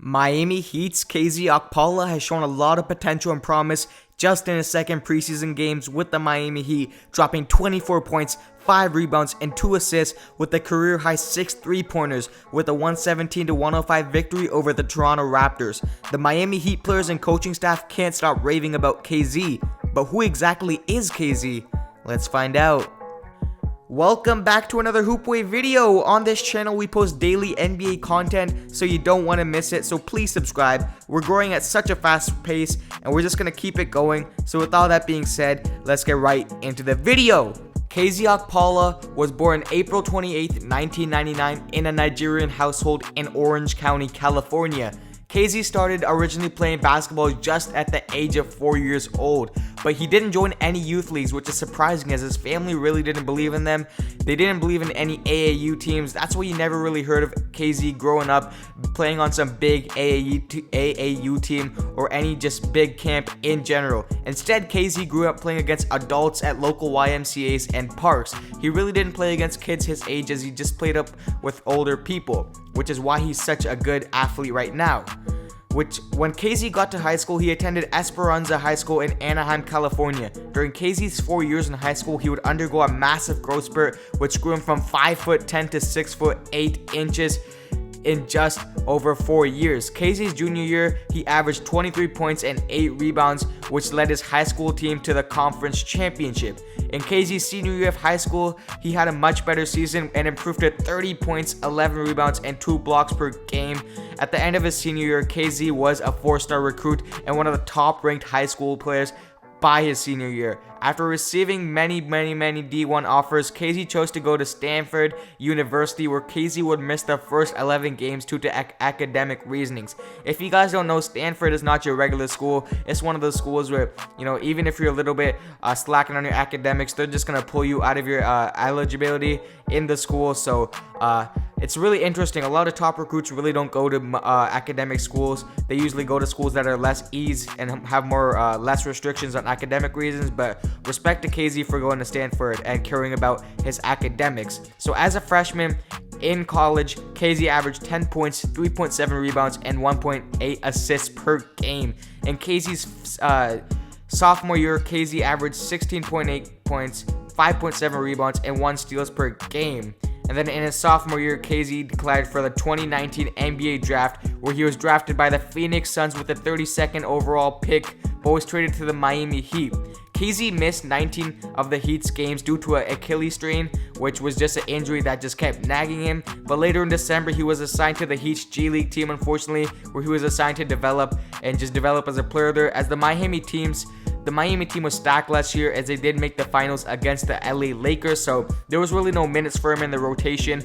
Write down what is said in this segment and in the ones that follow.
Miami Heat's KZ Okpala has shown a lot of potential and promise just in his second preseason games with the Miami Heat, dropping 24 points, 5 rebounds, and 2 assists with a career-high 6 three-pointers with a 117-105 victory over the Toronto Raptors. The Miami Heat players and coaching staff can't stop raving about KZ, but who exactly is KZ? Let's find out. Welcome back to another Hoopway video. On this channel, we post daily NBA content, so you don't want to miss it, so please subscribe. We're growing at such a fast pace, and we're just going to keep it going. So with all that being said, let's get right into the video. KZ Okpala was born April 28, 1999 in a Nigerian household in Orange County, California. KZ started originally playing basketball just at the age of 4 years old, but he didn't join any youth leagues, which is surprising as his family really didn't believe in them. They didn't believe in any AAU teams. That's why you never really heard of KZ growing up playing on some big AAU team or any just big camp in general. Instead, KZ grew up playing against adults at local YMCAs and parks. He really didn't play against kids his age, as he just played up with older people, which is why he's such a good athlete right now. When KZ got to high school, he attended Esperanza High School in Anaheim, California. During KZ's 4 years in high school, he would undergo a massive growth spurt, which grew him from 5'10" to 6'8" in just over 4 years. KZ's junior year, he averaged 23 points and 8 rebounds, which led his high school team to the conference championship. In KZ's senior year of high school, he had a much better season and improved to 30 points, 11 rebounds, and 2 blocks per game. At the end of his senior year, KZ was a 4-star recruit and one of the top-ranked high school players by his senior year. After receiving many D1 offers, KZ chose to go to Stanford University, where KZ would miss the first 11 games due to academic reasonings. If you guys don't know, Stanford is not your regular school. It's one of those schools where, even if you're a little bit slacking on your academics, they're just going to pull you out of your eligibility in the school. So it's really interesting. A lot of top recruits really don't go to academic schools. They usually go to schools that are less ease and have more less restrictions on academic reasons, but respect to KZ for going to Stanford and caring about his academics. So as a freshman in college, KZ averaged 10 points, 3.7 rebounds, and 1.8 assists per game. In KZ's sophomore year, KZ averaged 16.8 points, 5.7 rebounds, and 1 steals per game. And then in his sophomore year, KZ declared for the 2019 NBA draft, where he was drafted by the Phoenix Suns with the 32nd overall pick, but was traded to the Miami Heat. KZ missed 19 of the Heat's games due to an Achilles strain, which was just an injury that just kept nagging him. But later in December, he was assigned to the Heat's G League team, unfortunately, where he was assigned to develop as a player there. As the Miami team was stacked last year, as they did make the finals against the LA Lakers, so there was really no minutes for him in the rotation.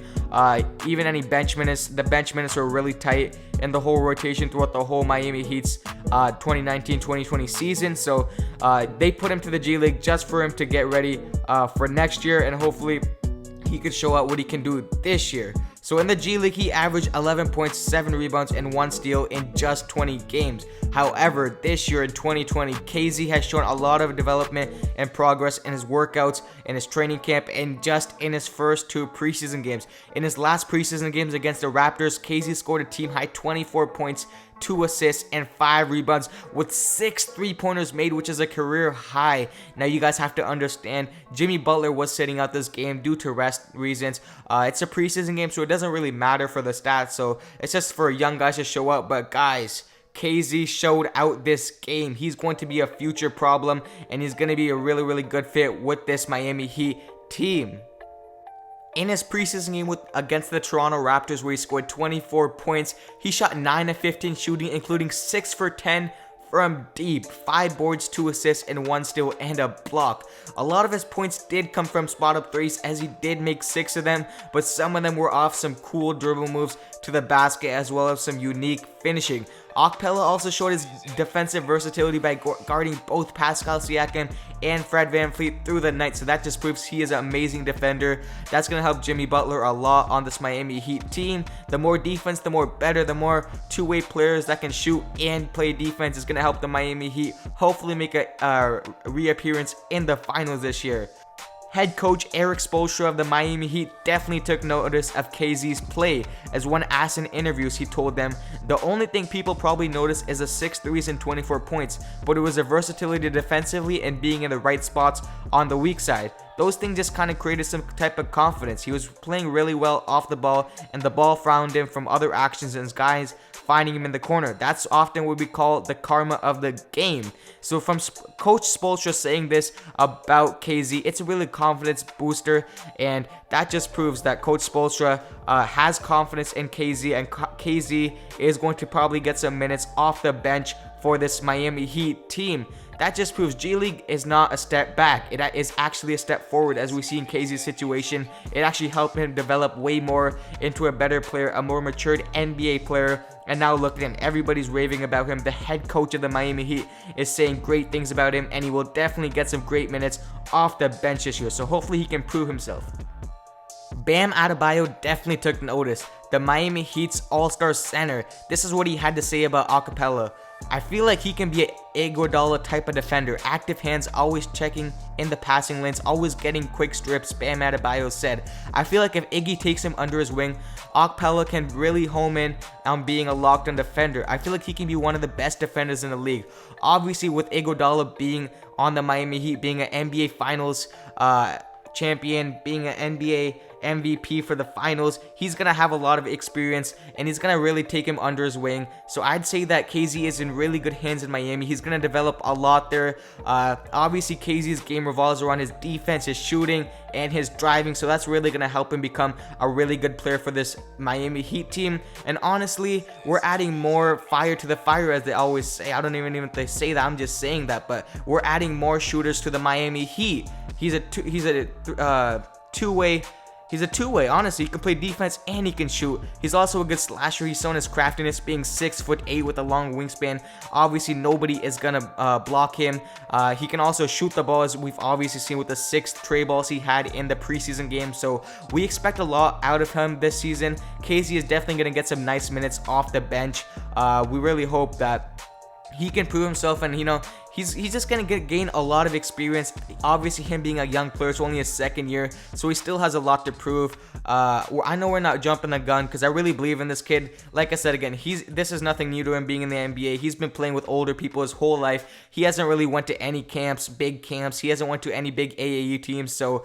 Even any bench minutes, the bench minutes were really tight in the whole rotation throughout the whole Miami Heat's 2019-2020 season. So they put him to the G League just for him to get ready for next year, and hopefully he could show out what he can do this year. So in the G League, he averaged 11 points, 7 rebounds, and 1 steal in just 20 games. However, this year in 2020, KZ has shown a lot of development and progress in his workouts, in his training camp, and just in his first 2 preseason games. In his last preseason games against the Raptors, KZ scored a team-high 24 points, 2 assists, and 5 rebounds with 6 three-pointers made, which is a career high. Now you guys have to understand, Jimmy Butler was sitting out this game due to rest reasons. It's a preseason game, so it doesn't really matter for the stats, so it's just for young guys to show up. But guys, KZ showed out this game. He's going to be a future problem, and he's going to be a really good fit with this Miami Heat team. In his preseason game against the Toronto Raptors, where he scored 24 points, he shot 9 of 15 shooting, including 6 for 10 from deep, 5 boards, 2 assists, and 1 steal and a block. A lot of his points did come from spot-up threes, as he did make 6 of them, but some of them were off some cool dribble moves to the basket, as well as some unique finishing. Okpla also showed his defensive versatility by guarding both Pascal Siakam and Fred VanVleet through the night, so that just proves he is an amazing defender. That's going to help Jimmy Butler a lot on this Miami Heat team. The more defense, the more better. The more two-way players that can shoot and play defense is going to help the Miami Heat hopefully make a reappearance in the finals this year. Head coach Eric Spoelstra of the Miami Heat definitely took notice of KZ's play, as when asked in interviews, he told them, "The only thing people probably notice is the 6 threes and 24 points, but it was the versatility defensively and being in the right spots on the weak side. Those things just kind of created some type of confidence. He was playing really well off the ball, and the ball found him from other actions and guys finding him in the corner. That's often what we call the karma of the game." So from Coach Spoelstra saying this about KZ, it's a really confidence booster, and that just proves that Coach Spoelstra has confidence in KZ, and KZ is going to probably get some minutes off the bench for this Miami Heat team. That just proves G League is not a step back. It is actually a step forward, as we see in KZ's situation. It actually helped him develop way more into a better player, a more matured NBA player. And now look at him. Everybody's raving about him. The head coach of the Miami Heat is saying great things about him, and he will definitely get some great minutes off the bench this year. So hopefully he can prove himself. Bam Adebayo definitely took notice. The Miami Heat's all-star center. This is what he had to say about Okpla. "I feel like he can be an Iguodala type of defender. Active hands, always checking in the passing lanes, always getting quick strips," Bam Adebayo said. "I feel like if Iggy takes him under his wing, Okpala can really home in on being a locked-on defender. I feel like he can be one of the best defenders in the league." Obviously, with Iguodala being on the Miami Heat, being an NBA Finals champion, being an NBA MVP for the finals, he's gonna have a lot of experience, and he's gonna really take him under his wing. So I'd say that KZ is in really good hands in Miami. He's gonna develop a lot there. Obviously KZ's game revolves around his defense, his shooting, and his driving, so that's really gonna help him become a really good player for this Miami Heat team. And honestly, we're adding more fire to the fire, as they always say. I don't even they say that, I'm just saying that, but we're adding more shooters to the Miami Heat. He's a two-way. He's a two-way, honestly. He can play defense and he can shoot. He's also a good slasher. He's shown his craftiness, being 6'8" with a long wingspan. Obviously, nobody is gonna block him. He can also shoot the ball, as we've obviously seen with the 6 tray balls he had in the preseason game. So we expect a lot out of him this season. KZ is definitely gonna get some nice minutes off the bench. We really hope that he can prove himself, and he's just gonna gain a lot of experience. Obviously, him being a young player, it's only his second year, so he still has a lot to prove. I know we're not jumping the gun, because I really believe in this kid. Like I said again, this is nothing new to him being in the NBA. He's been playing with older people his whole life. He hasn't really went to any camps, big camps. He hasn't went to any big AAU teams. So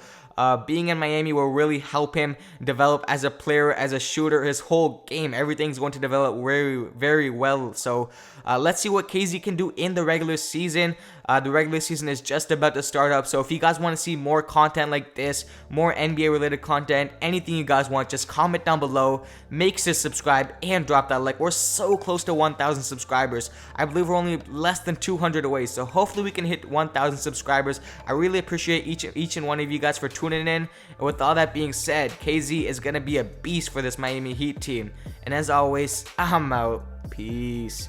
being in Miami will really help him develop as a player, as a shooter. His whole game, everything's going to develop very, very well. So let's see what KZ can do in the regular season. The regular season is just about to start up. So if you guys want to see more content like this, more NBA related content, anything you guys want, just comment down below. Make sure to subscribe and drop that like. We're so close to 1,000 subscribers. I believe we're only less than 200 away. So hopefully we can hit 1,000 subscribers. I really appreciate each and one of you guys for tuning in. And with all that being said, KZ is going to be a beast for this Miami Heat team. And as always, I'm out. Peace.